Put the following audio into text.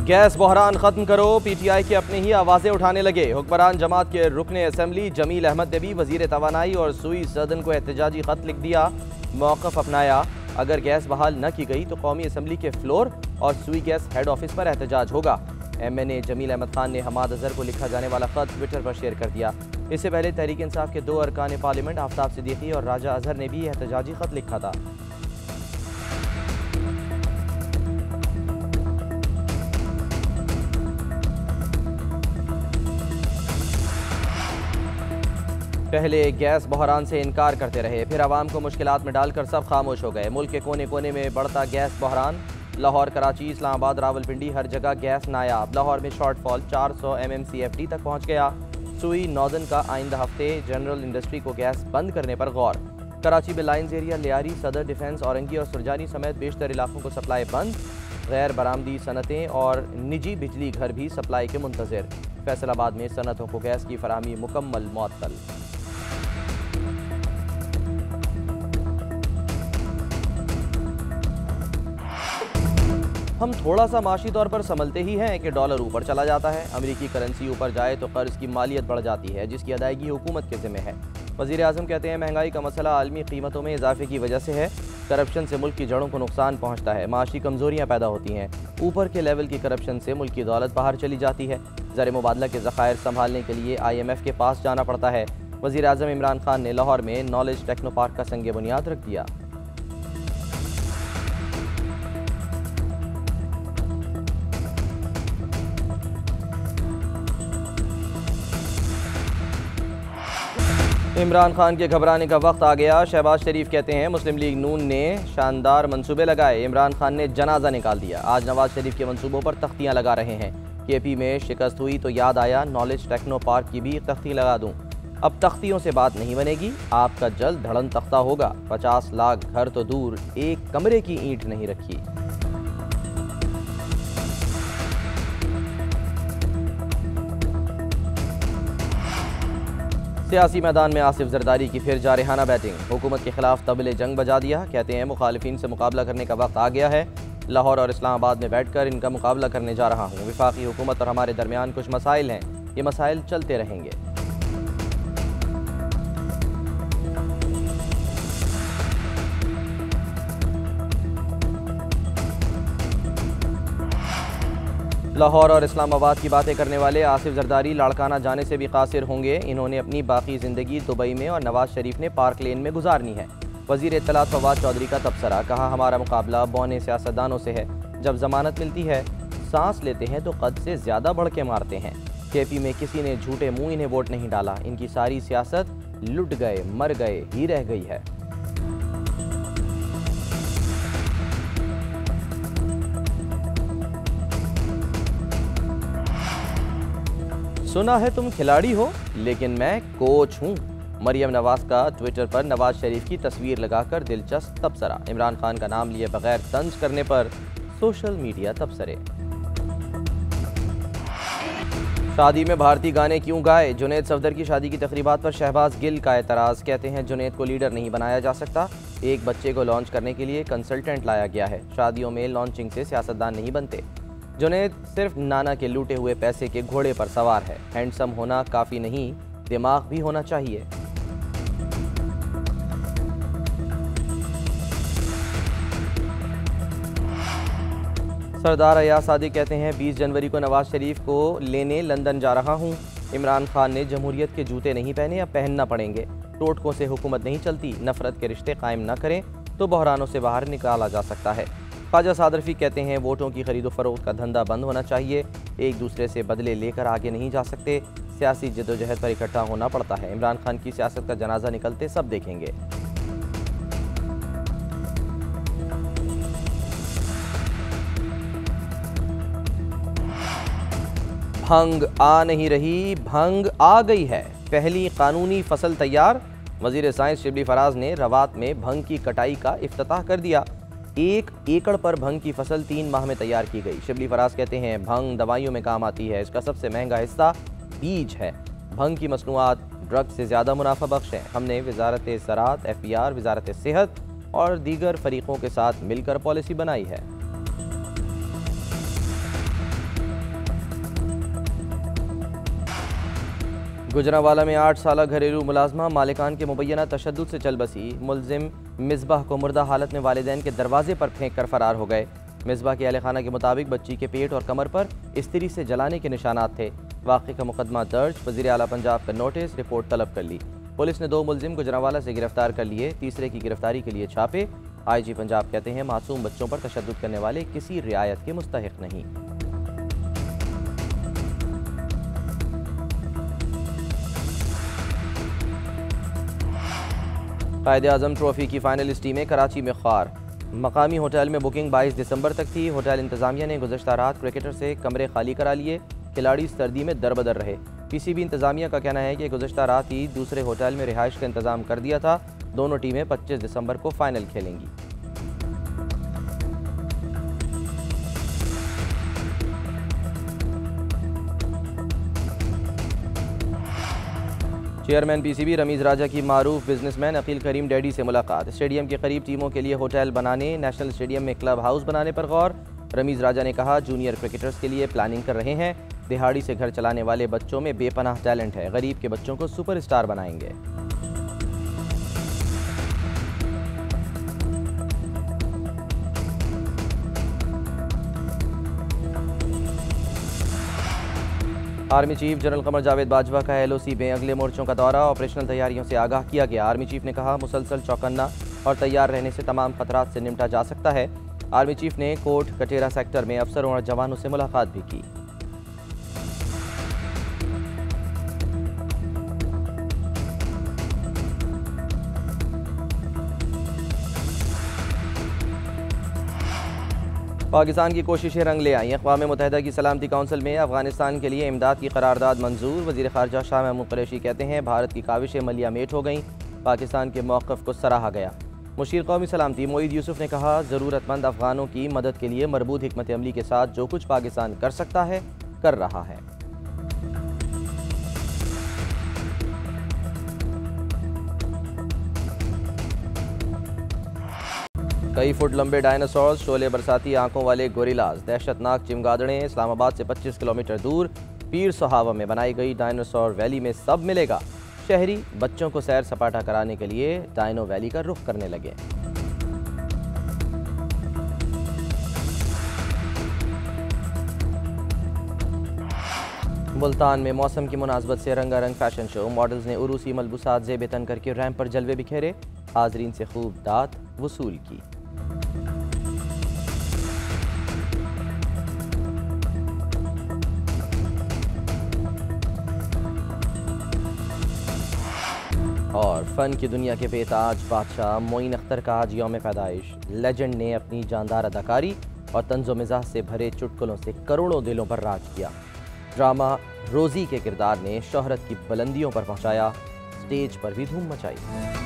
Gas बहरान खत्म करो, PTI के अपने ही आवाजें उठाने लगे। हुक्मरान जमात के रुकने असेंबली जमील अहमद ने भी वजीर तवानाई और सुई सदन को एहतजाजी खत लिख दिया, मौक़िफ़ अपनाया। अगर गैस बहाल न की गई तो कौमी असेंबली के फ्लोर और सुई गैस हेड ऑफिस पर एहतजाज होगा। MNA जमील अहमद खान ने हमाद अजहर को लिखा जाने वाला खत ट्विटर पर शेयर कर दिया। इससे पहले तहरीक इंसाफ के 2 अरकान पार्लियामेंट आफ्ताब सिद्दीकी और राजा अजहर ने भी एहतजाजी खत लिखा था। पहले गैस बहरान से इनकार करते रहे, फिर आवाम को मुश्किलात में डालकर सब खामोश हो गए। मुल्क के कोने कोने में बढ़ता गैस बहरान। लाहौर, कराची, इस्लामाबाद, रावलपिंडी, हर जगह गैस नायाब। लाहौर में शॉर्टफॉल 400 MMCFD तक पहुँच गया। सुई नॉर्दर्न का आइंदा हफ्ते जनरल इंडस्ट्री को गैस बंद करने पर गौर। कराची में लाइन्स एरिया, लियारी, सदर, डिफेंस, औरंगी और सुरजानी समेत बेशतर इलाकों को सप्लाई बंद। गैर बरामदी सनतें और निजी बिजली घर भी सप्लाई के मुंतज़िर। फैसलाबाद में सनतों को गैस की फराहमी मुकम्मल मुअत्तल। हम थोड़ा सा माशी तौर पर समझते ही हैं कि डॉलर ऊपर चला जाता है, अमेरिकी करेंसी ऊपर जाए तो कर्ज की मालियत बढ़ जाती है, जिसकी अदायगी हुकूमत के ज़िम्मे है। वज़ीर आज़म कहते हैं महंगाई का मसला आलमी कीमतों में इजाफे की वजह से है। करप्शन से मुल्क की जड़ों को नुकसान पहुँचता है, माशी कमज़ोरियाँ पैदा होती हैं। ऊपर के लेवल की करप्शन से मुल्क की दौलत बाहर चली जाती है। ज़र मुबादला के ज़खायर संभालने के लिए IMF के पास जाना पड़ता है। वज़ीर आज़म इमरान खान ने लाहौर में नॉलेज टेक्नो पार्क का संग बुनियाद रख दिया। इमरान खान के घबराने का वक्त आ गया। शहबाज शरीफ कहते हैं मुस्लिम लीग नून ने शानदार मंसूबे लगाए, इमरान खान ने जनाजा निकाल दिया। आज नवाज शरीफ के मंसूबों पर तख्तियां लगा रहे हैं। KP में शिकस्त हुई तो याद आया नॉलेज टेक्नो पार्क की भी तख्ती लगा दूं। अब तख्तियों से बात नहीं बनेगी, आपका जल्द धड़न तख्ता होगा। 50 लाख घर तो दूर, एक कमरे की ईंट नहीं रखी। सियासी मैदान में आसिफ जरदारी की फिर जारहाना बैटिंग। हुकूमत के खिलाफ तबले जंग बजा दिया। कहते हैं मुखालिफिन से मुकाबला करने का वक्त आ गया है। लाहौर और इस्लामाबाद में बैठकर इनका मुकाबला करने जा रहा हूँ। विफाकी हुकूमत और हमारे दरमियान कुछ मसाइल हैं, ये मसाइल चलते रहेंगे। लाहौर और इस्लामाबाद की बातें करने वाले आसिफ जरदारी लाड़काना जाने से भी कासिर होंगे। इन्होंने अपनी बाकी ज़िंदगी दुबई में और नवाज शरीफ ने पार्क लेन में गुजारनी है। वज़ीर इत्तलात फवाद चौधरी का तबसरा, कहा हमारा मुकाबला बौने सियासतदानों से है। जब जमानत मिलती है, सांस लेते हैं तो कद से ज़्यादा बढ़ के मारते हैं। KP में किसी ने झूठे मुँह इन्हें वोट नहीं डाला। इनकी सारी सियासत लुट गए मर गए ही रह गई है। सुना है तुम खिलाड़ी हो, लेकिन मैं कोच हूँ। मरियम नवाज का ट्विटर पर नवाज शरीफ की तस्वीर लगाकर दिलचस्प तबसरा। इमरान खान का नाम लिए बगैर तंज करने पर सोशल मीडिया तबसरे। शादी में भारतीय गाने क्यों गाए? जुनैद सफदर की शादी की तकरीबात पर शहबाज गिल का एतराज़। कहते हैं जुनैद को लीडर नहीं बनाया जा सकता। एक बच्चे को लॉन्च करने के लिए कंसल्टेंट लाया गया है। शादियों में लॉन्चिंग से सियासतदान नहीं बनते। जुनैद सिर्फ नाना के लूटे हुए पैसे के घोड़े पर सवार है। हैंडसम होना काफ़ी नहीं, दिमाग भी होना चाहिए। सरदार अयाज सादिक कहते हैं 20 जनवरी को नवाज शरीफ को लेने लंदन जा रहा हूँ। इमरान खान ने जमहूरियत के जूते नहीं पहने, अब पहनना पड़ेंगे। टोटकों से हुकूमत नहीं चलती, नफरत के रिश्ते कायम न करें तो बहरानों से बाहर निकाला जा सकता है। ख्वाजा साद रफ़ी कहते हैं वोटों की खरीदो फरोख्त का धंधा बंद होना चाहिए। एक दूसरे से बदले लेकर आगे नहीं जा सकते। सियासी जद्दोजहद पर इकट्ठा होना पड़ता है। इमरान खान की सियासत का जनाजा निकलते सब देखेंगे। भंग आ नहीं रही, भंग आ गई है। पहली कानूनी फसल तैयार। वज़ीर साइंस शिबली फराज ने रवात में भंग की कटाई का इफ्तिताह कर दिया। 1 एकड़ पर भंग की फसल 3 माह में तैयार की गई। शिबली फराज कहते हैं भंग दवाइयों में काम आती है। इसका सबसे महंगा हिस्सा बीज है। भंग की मसनूआत ड्रग से ज़्यादा मुनाफा बख्श है। हमने वजारत ज़राअत, FPR, वजारत सेहत और दीगर फरीकों के साथ मिलकर पॉलिसी बनाई है। गुजरांवाला में 8 साल घरेलू मुलाजमा मालिकान के मुबैना तशद्दुद से चल बसी। मुलजिम मिसबाह को मुर्दा हालत में वालिदैन के दरवाजे पर फेंक कर फरार हो गए। मिसबाह के अहल खाना के मुताबिक बच्ची के पेट और कमर पर इस्त्री से जलाने के निशानात थे। वाक़े का मुकदमा दर्ज, वज़ीर आला पंजाब का नोटिस, रिपोर्ट तलब कर ली। पुलिस ने 2 मुलजिम गुजरांवाला से गिरफ्तार कर लिए। तीसरे की गिरफ्तारी के लिए छापे। IG पंजाब कहते हैं मासूम बच्चों पर तशद्दुद करने वाले किसी रियायत के मुस्तहिक नहीं। कायद-ए-आज़म ट्रॉफी की फाइनलिस्ट टीमें कराची में ख्वार। मकामी होटल में बुकिंग 22 दिसंबर तक थी। होटल इंतजामिया ने गुज़श्ता रात क्रिकेटर से कमरे खाली करा लिए। खिलाड़ी सर्दी में दरबदर रहे। PCB इंतजामिया का कहना है कि गुज़श्ता रात ही दूसरे होटल में रिहाइश का इंतजाम कर दिया था। दोनों टीमें 25 दिसंबर को फाइनल खेलेंगी। चेयरमैन PCB रमीज़ राजा की मारूफ बिजनेसमैन अकील करीम डैडी से मुलाकात। स्टेडियम के करीब टीमों के लिए होटल बनाने, नेशनल स्टेडियम में क्लब हाउस बनाने पर गौर। रमीज़ राजा ने कहा जूनियर क्रिकेटर्स के लिए प्लानिंग कर रहे हैं। दिहाड़ी से घर चलाने वाले बच्चों में बेपनाह टैलेंट है। गरीब के बच्चों को सुपरस्टार बनाएंगे। Army chief general Qamar Javed Bajwa का LOC में अगले मोर्चों का दौरा। ऑपरेशनल तैयारियों से आगाह किया गया। आर्मी चीफ ने कहा मुसलसल चौकन्ना और तैयार रहने से तमाम खतरात से निपटा जा सकता है। आर्मी चीफ ने कोट कटेरा सेक्टर में अफसरों और जवानों से मुलाकात भी की। पाकिस्तान की कोशिशें रंग ले आई। अक़वाम मुत्तहिदा की सलामती काउंसिल में अफगानिस्तान के लिए इमदाद की करारदाद मंजूर। वज़ीर ख़ारजा शाह महमूद कुरैशी कहते हैं भारत की काविशें मलिया मेट हो गईं। पाकिस्तान के मौक़िफ़ को सराहा गया। मुशीर कौमी सलामती मोईद यूसुफ ने कहा ज़रूरतमंद अफ़गानों की मदद के लिए मरबूत हिकमत अमली के साथ जो कुछ पाकिस्तान कर सकता है कर रहा है। कई फुट लंबे डायनासोर, शोले बरसाती आंखों वाले गोरिल्लाज, दहशतनाक चिमगादड़ें। इस्लामाबाद से 25 किलोमीटर दूर पीर सोहावा में बनाई गई डायनासोर वैली में सब मिलेगा। शहरी बच्चों को सैर सपाटा कराने के लिए डायनो वैली का रुख करने लगे। मुल्तान में मौसम की मुनासबत से रंगारंग फैशन शो। मॉडल्स ने उरूसी मलबूसात ज़ेब तन करके रैंप पर जलवे बिखेरे। हाजरीन से खूब दात वसूल की। और फ़न की दुनिया के बेताज बादशाह मोइन अख्तर का आज यौम पैदाइश। लेजेंड ने अपनी जानदार अदाकारी और तंज़ो मिज़ाज से भरे चुटकुलों से करोड़ों दिलों पर राज किया। ड्रामा रोज़ी के किरदार ने शोहरत की बुलंदियों पर पहुंचाया, स्टेज पर भी धूम मचाई।